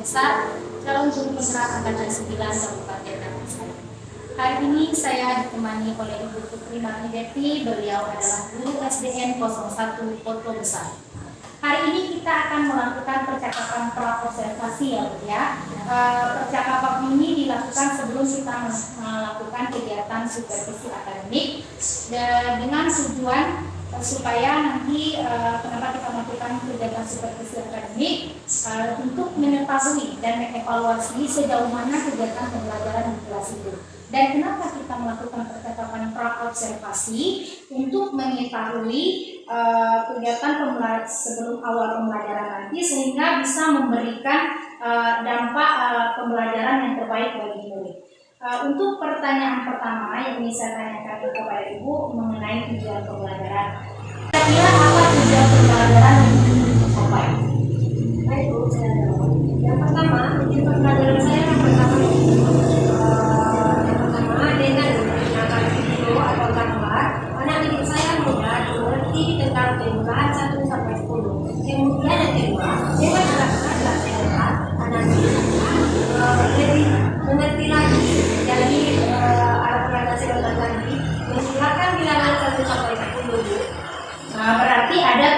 Besar, calon guru penggerak angkatan 9 Kabupaten Tangerang. Hari ini saya ditemani oleh Ibu Putri Marnideti, beliau adalah guru SDN 01 Poto Besar. Hari ini kita akan melakukan percakapan pra-observasi ya Bu ya. Percakapan ini dilakukan sebelum kita melakukan kegiatan supervisi akademik dengan tujuan supaya nanti kenapa kita melakukan kegiatan supervisi akademik untuk mengetahui dan mengevaluasi sejauh mana kegiatan pembelajaran di kelas itu. Dan kenapa kita melakukan percakapan pra-observasi untuk mengetahui kegiatan sebelum awal pembelajaran nanti sehingga bisa memberikan dampak pembelajaran yang terbaik bagi murid. Untuk pertanyaan pertama yang ingin saya tanyakan kepada Ibu mengenai tujuan pembelajaran. Kira-kira apa tujuan pembelajaran yang ingin dicapai? Baik Bu, saya jawab. Yang pertama, tujuan pembelajaran saya yang pertama dengan menggunakan video atau gambar, anak didik saya mudah mengerti tentang perubahan 1 sampai 10. Kemudian yang kedua, dengan melakukan pelatihan anak didik lebih mengerti lagi dari alat peraga sekolah tadi, menghilangkan bilangan 1 sampai 10. Nah, berarti ada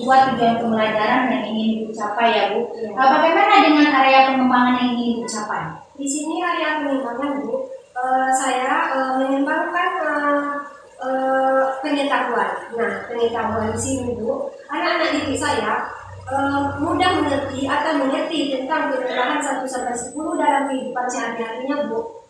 dua tujuan pembelajaran yang ingin dicapai ya Bu. Bagaimana dengan area pengembangan yang ingin dicapai? Di sini area pengembangan Bu, saya mengembangkan pengetahuan. Nah, pengetahuan di sini Bu, anak-anak didik saya mudah mengerti atau mengerti tentang perubahan 1 sampai 10 dalam kehidupan sehari-harinya Bu.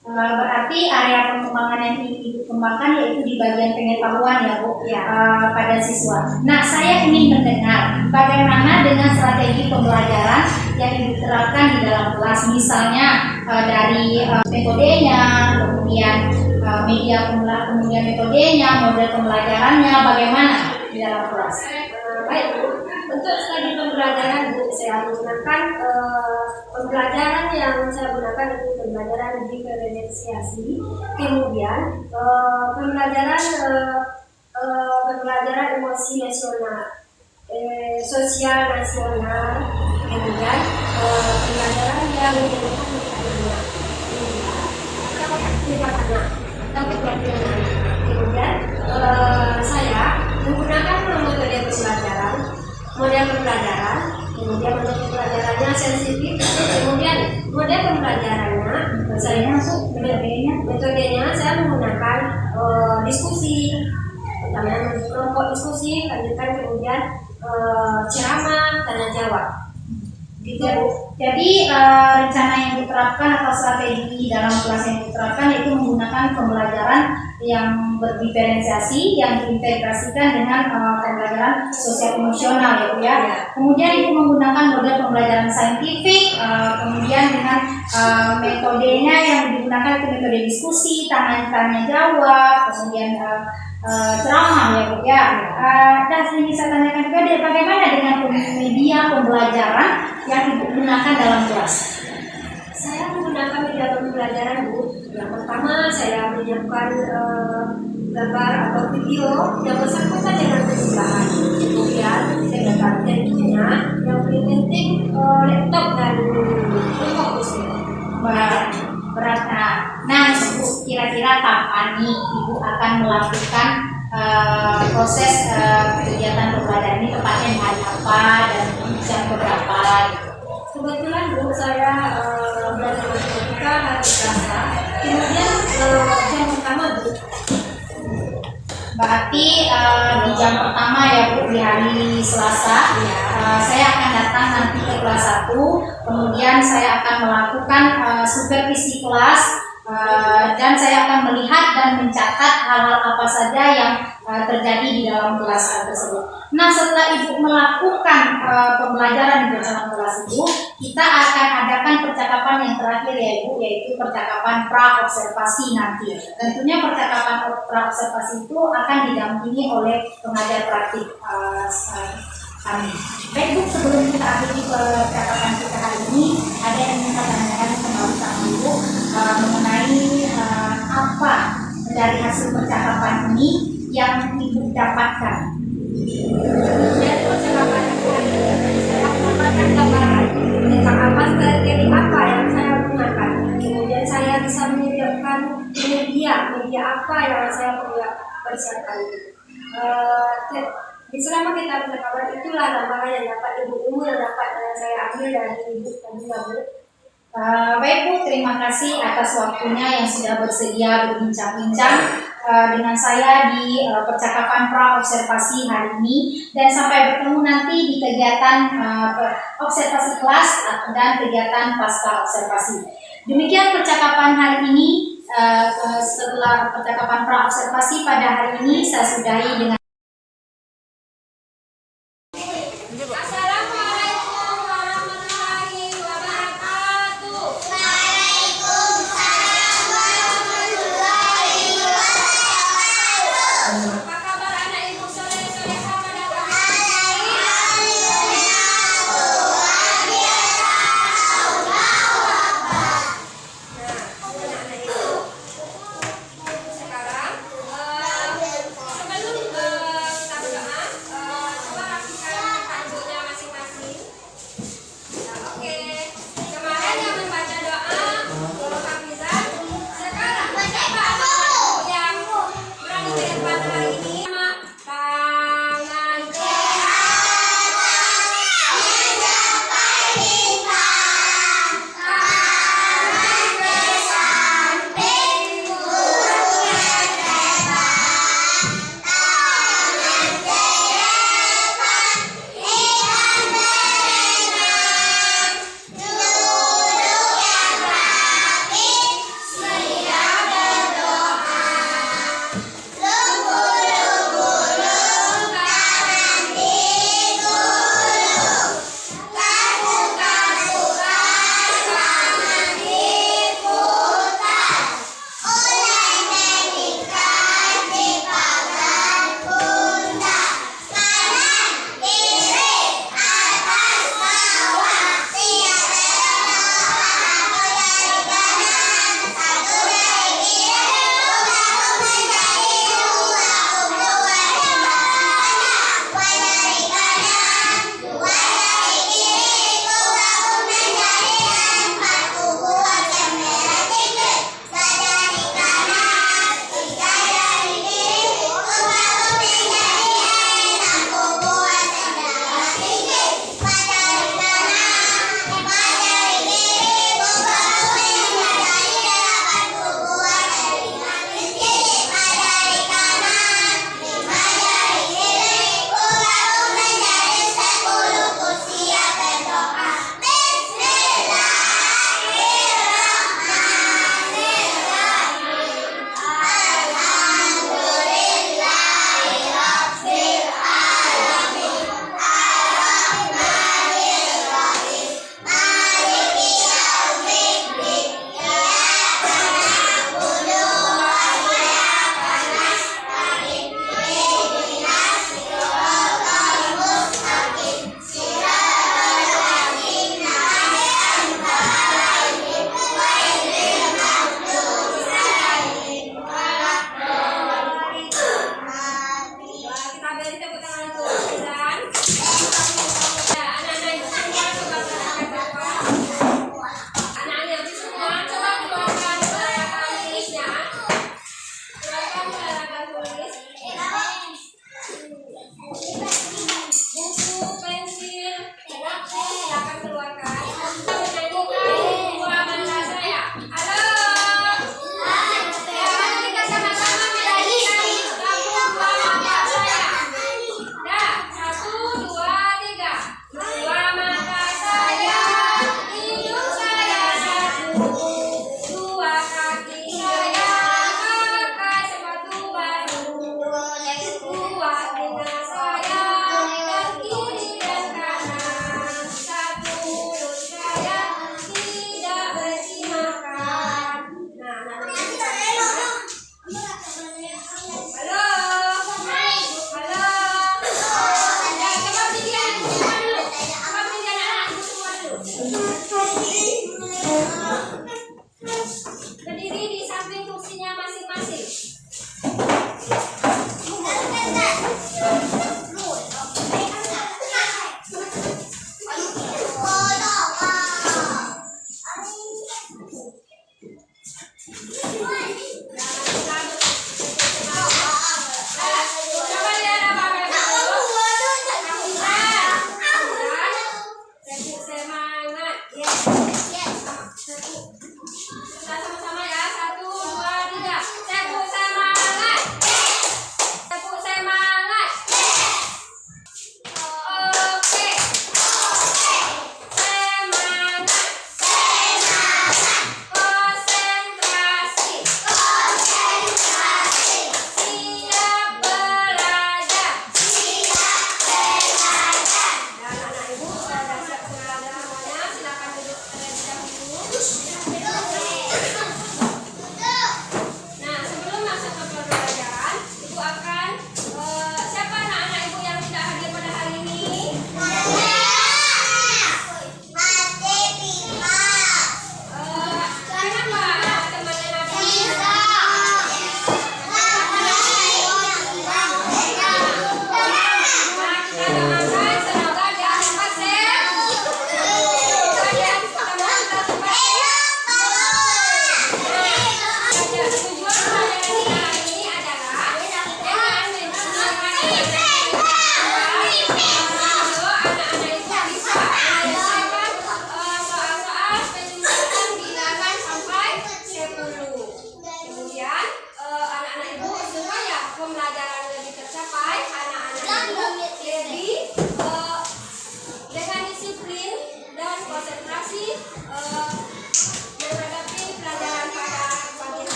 Berarti area pengembangan yang ingin dikembangkan yaitu di bagian pengetahuan ya Bu ya, pada siswa. Nah, saya ingin mendengar bagaimana dengan strategi pembelajaran yang diterapkan di dalam kelas, misalnya dari metodenya, kemudian media kemudian metodenya, model pembelajarannya, bagaimana di dalam kelas? Baik Bu, untuk strategi pembelajaran Bu, saya menggunakan pembelajaran yang saya gunakan itu pembelajaran diferensiasi, kemudian pembelajaran emosi nasional, sosial nasional, kemudian pembelajaran yang kemudian saya menggunakan model pembelajaran, kemudian model pembelajarannya sensitif, kemudian model pembelajarannya saya masuk metodenya saya menggunakan diskusi, pertama kelompok diskusi, lanjutkan kemudian ceramah, tanya jawab. Gitu. Jadi rencana yang diterapkan atau strategi dalam kelas yang diterapkan itu menggunakan pembelajaran yang berdiferensiasi yang diintegrasikan dengan pembelajaran sosial emosional ya Bu ya. Kemudian itu menggunakan model pembelajaran saintifik, kemudian dengan metodenya yang digunakan itu metode diskusi, tanya jawab, kemudian ceramah ya Bu ya. Dan ini saya tanyakan juga bagaimana dengan media pembelajaran yang digunakan dalam kelas? Saya menggunakan media pembelajaran Bu. Yang pertama saya menyiapkan gambar atau video yang bersangkutan dengan perubahan. Kemudian saya tentunya yang paling penting laptop dan fokusnya. Berat. Nah, Ibu, kira-kira kapan nih Ibu akan melakukan proses kegiatan pembelajaran ini, tepatnya di hari apa dan jam berapa gitu? Kebetulan Bu, saya belajar matematika hari Selasa, kemudian jam pertama Bu. Berarti di jam pertama ya Bu, di hari Selasa saya akan datang nanti ke kelas 1, kemudian saya akan melakukan supervisi kelas dan saya akan melihat dan mencatat hal-hal apa saja yang terjadi di dalam kelas tersebut. Nah, setelah Ibu melakukan pembelajaran di dalam kelas Ibu, kita akan adakan percakapan yang terakhir ya Ibu, yaitu percakapan pra-observasi nanti. Tentunya percakapan pra-observasi itu akan didampingi oleh pengajar praktik kami. Baik Bu, sebelum kita akhiri percakapan kita hari ini, ada yang ingin saya tanyakan kembali sama Ibu mengenai apa dari hasil percakapan ini yang Ibu dapatkan. Dari percakapan saya mendapatkan gambaran tentang apa strategi apa yang saya gunakan. Kemudian saya bisa menyediakan media apa yang saya persiapkan. Selama kita berkabar itulah namanya yang dapat ilmu yang dapat saya ambil dari buku tadi. Baik Bu, terima kasih atas waktunya yang sudah bersedia berbincang-bincang dengan saya di percakapan pra observasi hari ini, dan sampai bertemu nanti di kegiatan observasi kelas dan kegiatan pasca observasi. Demikian percakapan hari ini. Setelah percakapan pra observasi pada hari ini saya sudahi dengan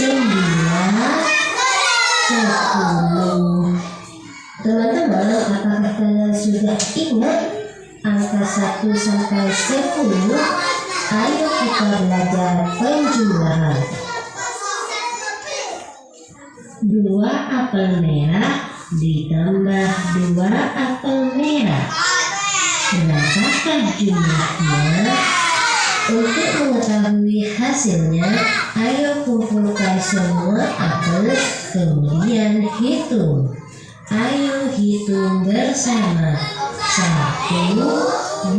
10. Teman-teman, apakah kalian sudah ingat angka 1 sampai 10? Ayo kita belajar penjumlahan. 2 apel merah ditambah 2 apel merah. Berapakah jumlahnya? Untuk mengetahui hasilnya, ayo kumpulkan semua apel, kemudian hitung. Ayo hitung bersama. 1,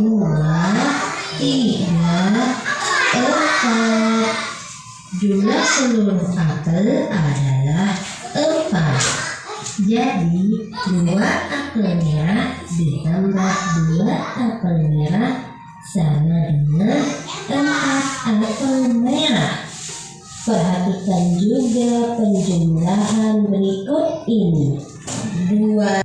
2, 3, 4. Jumlah seluruh apel adalah 4. Jadi 2 apel merah ditambah 2 apel merah sama dengan 4 apel merah. Perhatikan juga penjumlahan berikut ini. 2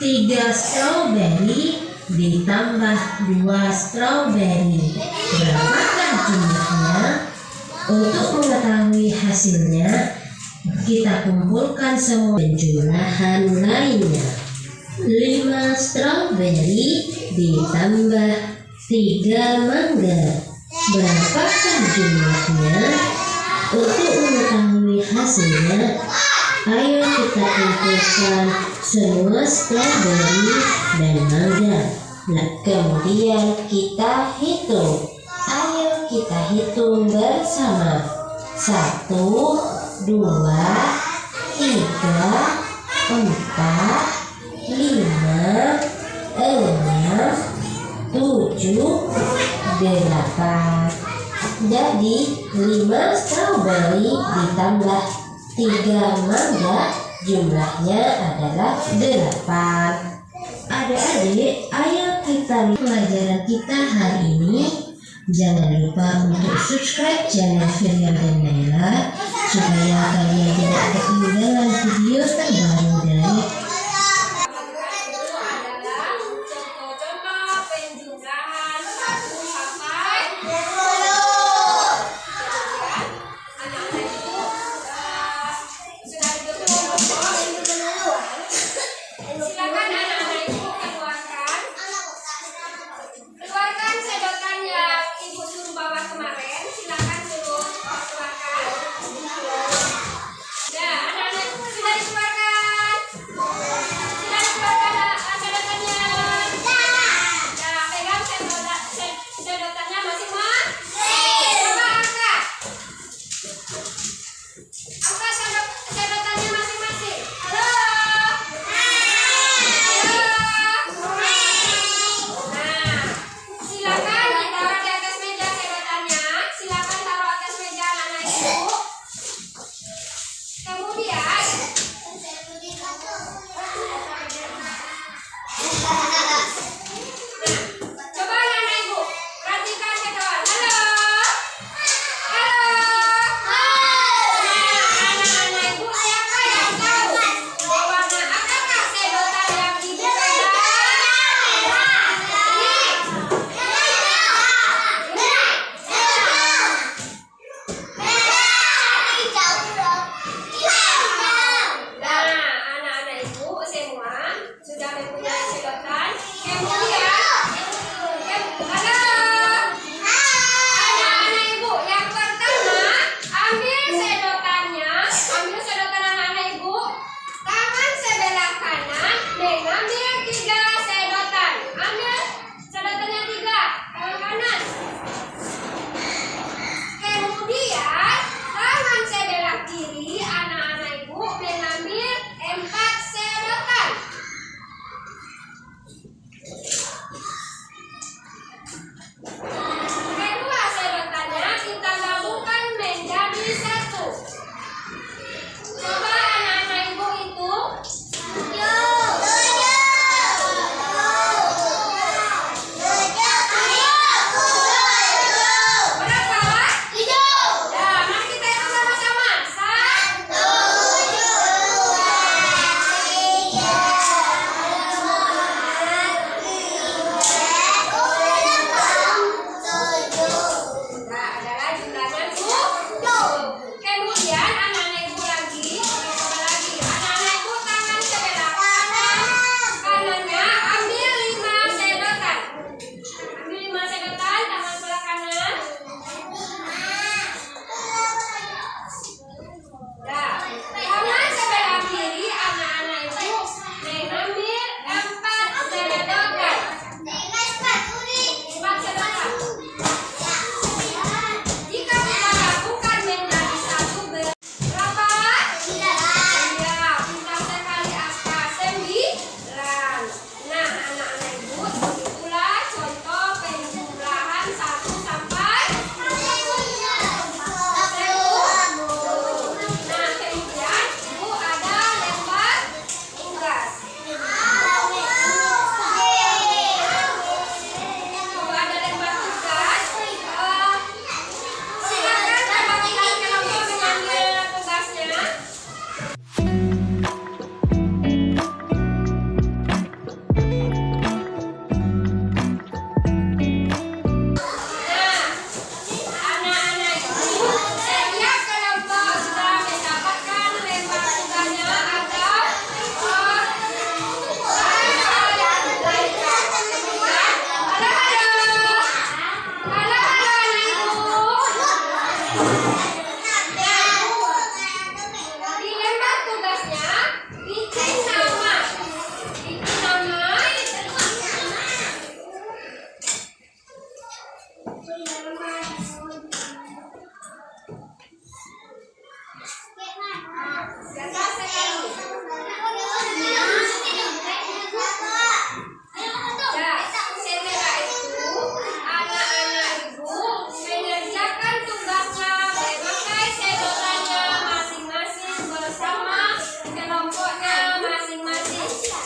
3 strawberry ditambah 2 strawberry. Berapakah jumlahnya? Untuk mengetahui hasilnya, kita kumpulkan semua penjumlahan lainnya. 5 strawberry ditambah 3 mangga. Berapakah jumlahnya? Untuk mengetahui hasilnya, ayo kita kumpulkan semua strawberry dan mangga. Kemudian kita hitung. Ayo kita hitung bersama. 1, 2, 3, 4, 5, 6, 7, 8. Jadi 5 strawberry ditambah 3 mangga, jumlahnya adalah 8. Adik-adik, ayo kita lihat pelajaran kita hari ini. Jangan lupa untuk subscribe channel Firyan dan Naila supaya kalian tidak ketinggalan video terbaru dari Contoh-contoh penjumlahan 1 sampai 10. Anak-anak itu sudah ditutup. Silakan anak-anak itu keluarkan sedotan yang ibu suruh bawa kemarin. Silakan suruh keluarkan. Ya, anak-anak sudah dikeluarkan.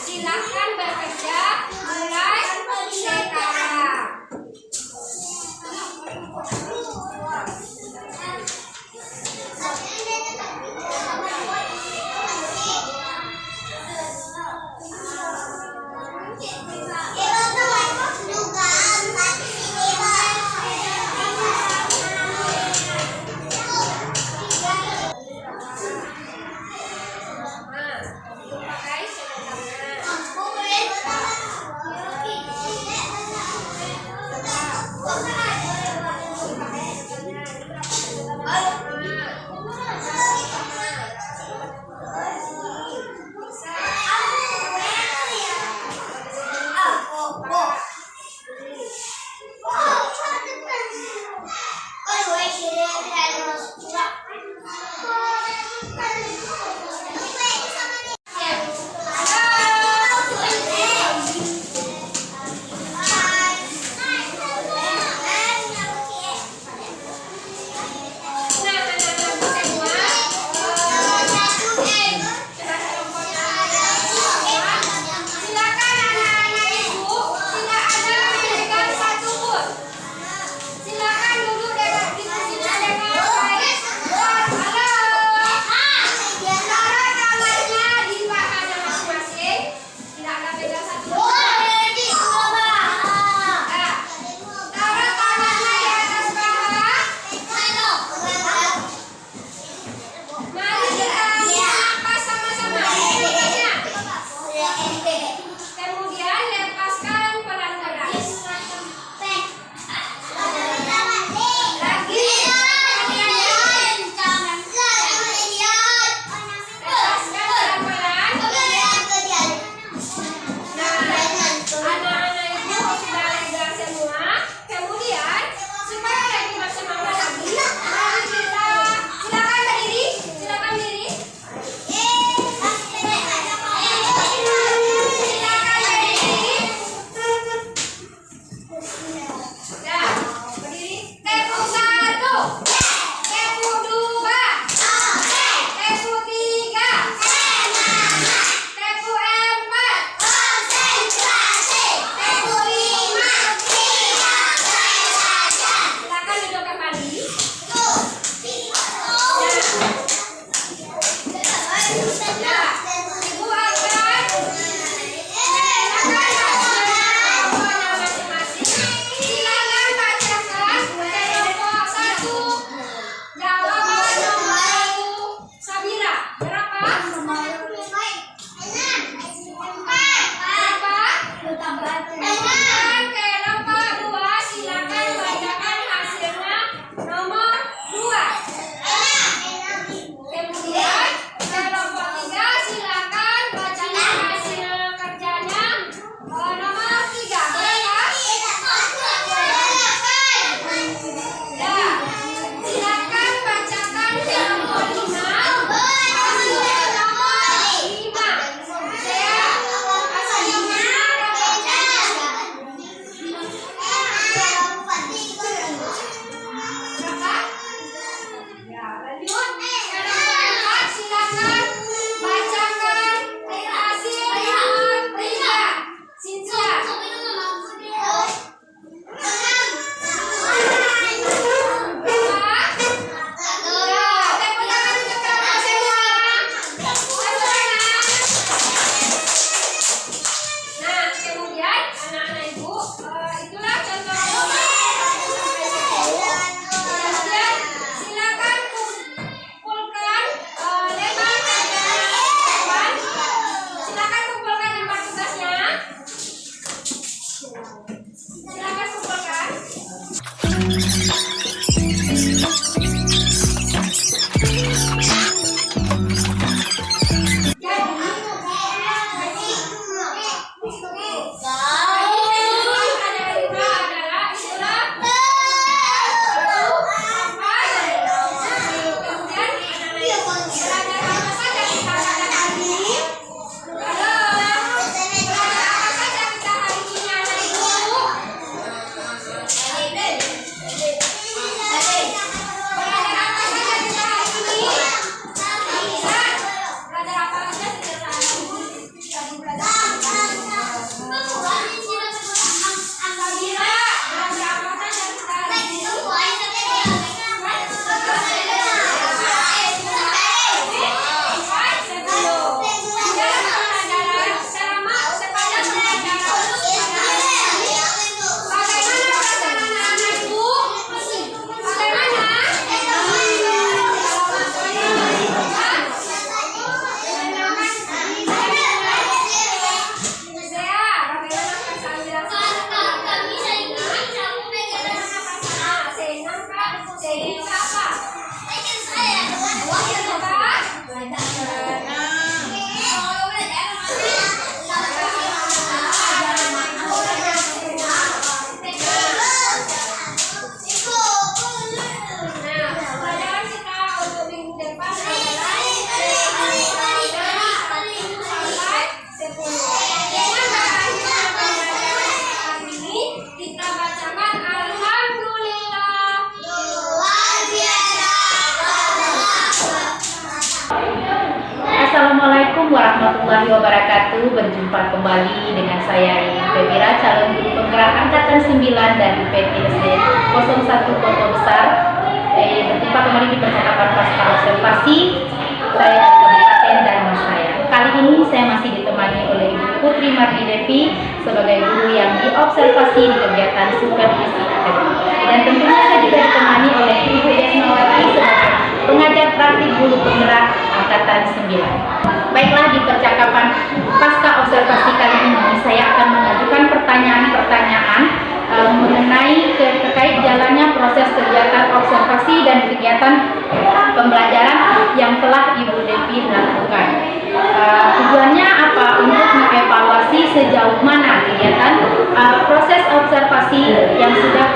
Silahkan bekerja mulai sekarang. Pakai Kita bacakan Alhamdulillah. Assalamualaikum warahmatullahi wabarakatuh. Berjumpa kembali dengan saya Ibu Febira, calon guru penggerak angkatan 9 dari PTSD 01 Kota Besar. Berjumpa kembali di percakapan pasca observasi saya dari Kabupaten dan Mas saya. Kali ini saya masih ditemani oleh Ibu Putri Mardi Devi sebagai guru yang diobservasi di kegiatan supervisi akademik. Dan tentunya saya juga ditemani oleh Ibu Desmawati sebagai pengajar praktik guru penggerak angkatan 9. Baiklah, di percakapan pasca observasi kali ini saya akan mengajukan pertanyaan-pertanyaan mengenai terkait jalannya proses kegiatan observasi dan kegiatan pembelajaran yang telah Ibu Devi lakukan. Tujuannya apa? Untuk mengevaluasi sejauh mana kegiatan proses observasi yang sudah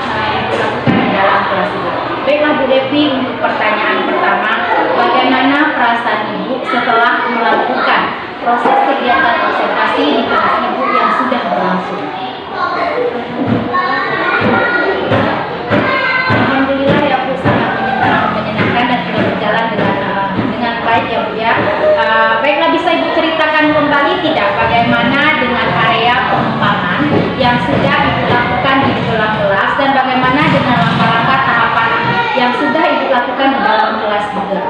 dilakukan di dalam kelas ini. Baiklah Bu Devi, untuk pertanyaan pertama, bagaimana perasaan Ibu setelah melakukan proses kegiatan observasi di kelas Ibu yang sudah berlangsung? Alhamdulillah ya Bu, sangat menyenangkan dan sudah berjalan dengan baik ya Bu ya. Baiklah, bisa Ibu ceritakan kembali tidak bagaimana dengan area pengembangan yang sudah Ibu lakukan di dalam kelas dan bagaimana dengan langkah-langkah tahapan yang sudah Ibu lakukan di dalam kelas juga?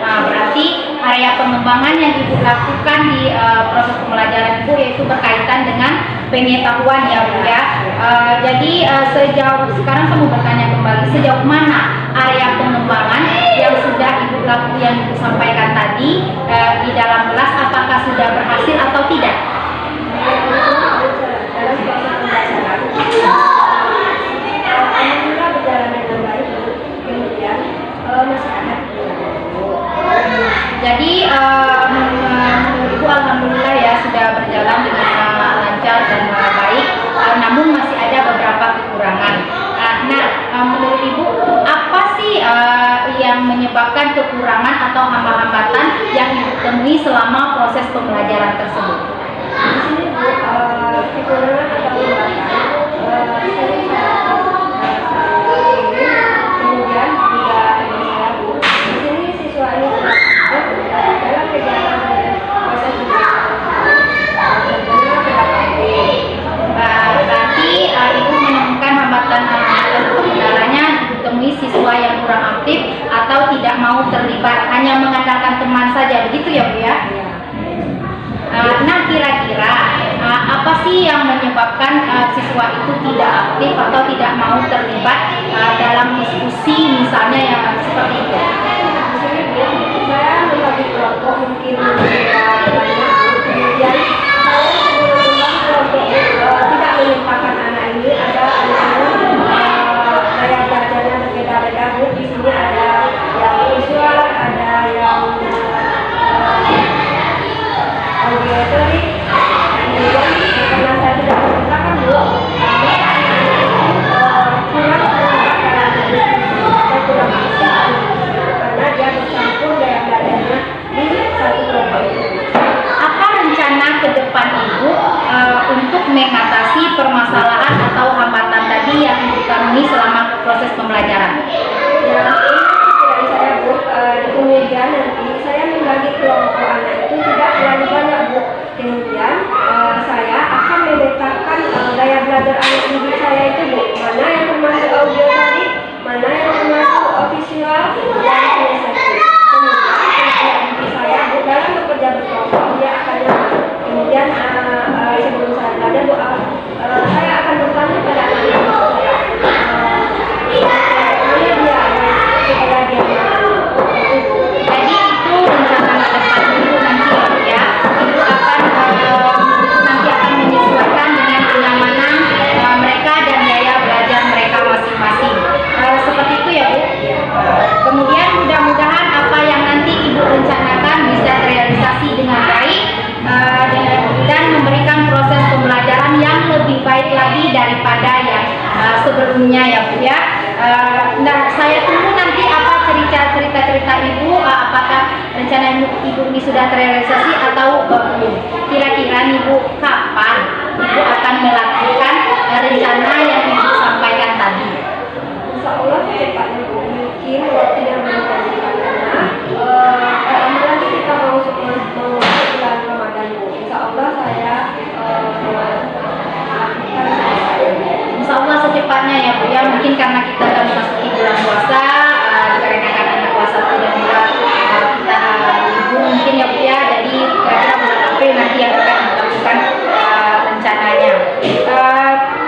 Berarti area pengembangan yang Ibu lakukan di proses pembelajaran Ibu yaitu berkaitan dengan pengetahuan ya Bu ya. Jadi sejauh sekarang saya mau bertanya kembali, sejauh mana area pengembangan yang sudah Ibu lakukan, yang Ibu sampaikan tadi di dalam kelas, apakah sudah berhasil atau tidak? Alhamdulillah berjalan dengan baik. Kemudian masih ada. Jadi menurut Ibu alhamdulillah ya sudah berjalan dengan lancar dan baik, namun masih ada beberapa kekurangan. Menurut Ibu apa sih yang menyebabkan kekurangan atau hambatan yang Ibu temui selama proses pembelajaran tersebut? Di sini Bu, kekurangan atau hambatan kemudian juga ada masalah Bu. Di sini siswa ini dalam kegiatan proses Berarti Ibu menemukan hambatan atau kendalanya ditemui siswa yang kurang aktif atau tidak mau terlibat, hanya mengandalkan teman saja, begitu ya Bu ya? Nah, kira-kira apa sih yang menyebabkan siswa itu tidak aktif atau tidak mau terlibat dalam diskusi misalnya yang seperti itu? saya membagi kelompok mungkin banyak, kemudian saya sebelum membagi kelompok tidak menyempatkan anak ini, ada anak daya belajarnya berbeda-beda Bu. Di sini ada yang visual, ada yang auditory, kemudian karena saya tidak menyempatkan Bu, kurang terlibat dalam diskusi, saya kurang aktif. apakah rencana Ibu ini sudah terrealisasi atau belum? Kira-kira nih Bu, kapan Ibu akan melakukan rencana yang Ibu sampaikan tadi? Insya Allah secepatnya Bu, mungkin waktu yang menentukan karena nanti kita mau masuk bulan Ramadan Bu. Insya Allah saya Insya Allah secepatnya ya Bu ya, mungkin karena kita akan memasuki bulan puasa, dikarenakan ada puasa dan juga kita libur mungkin ya Bu ya, jadi kira-kira bulan April nanti yang akan dilakukan rencananya.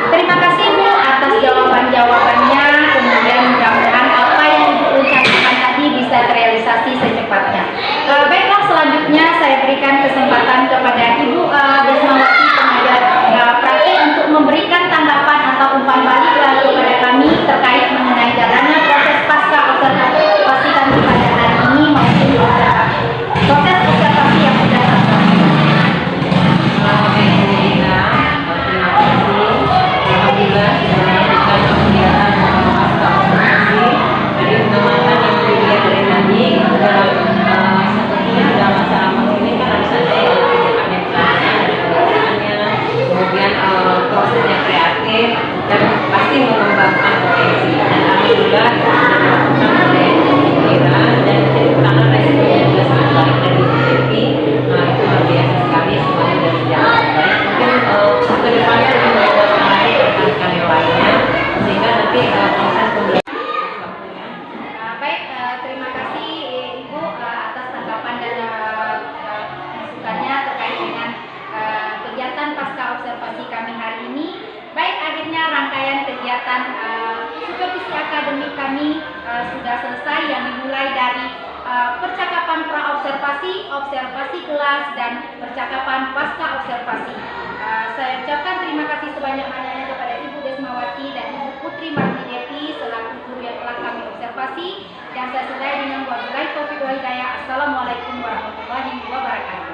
Terima kasih Bu atas jawaban-jawabannya, kemudian mudah-mudahan apa yang Ibu rencanakan tadi bisa terrealisasi secepatnya. Baiklah, selanjutnya saya berikan kesempatan kepada Ibu Desmawati pengajar praktik untuk memberikan tanggapan atau umpan balik kepada kami terkait mengenai jalannya proses pasca observasi kami pada hari ini maupun proses observasi yang sudah terjadi. Alhamdulillah kita kegiatan pasca observasi dari teman-teman yang dilihat dari tadi dalam sepertinya dalam masa rapat ini kan harus ada yang kegiatannya, kemudian prosesnya kreatif dan pasti mengembangkan potensi. Dan alhamdulillah itu sudah dilakukan oleh Mira dan karena resikonya juga sangat baik dari BPP, itu luar biasa sekali, semuanya dari jalan baik. Mungkin kedepannya lebih banyak lagi rekan-rekan yang lainnya sehingga nanti proses pembelajaran waktunya. Baik, terima kasih Ibu atas tanggapan dan masukannya terkait dengan kegiatan pasca observasi kami hari ini. Baik, akhirnya rangkaian kegiatan supervisi akademik kami sudah selesai, yang dimulai dari percakapan pra-observasi, observasi kelas, dan percakapan pasca observasi. Saya ucapkan terima kasih sebanyak-banyaknya kepada Ibu Desmawati dan Ibu Putri Martidevi selaku guru yang telah kami observasi. Dan saya sudahi dengan wabillahi taufiq wal hidayah. Assalamualaikum warahmatullahi wabarakatuh.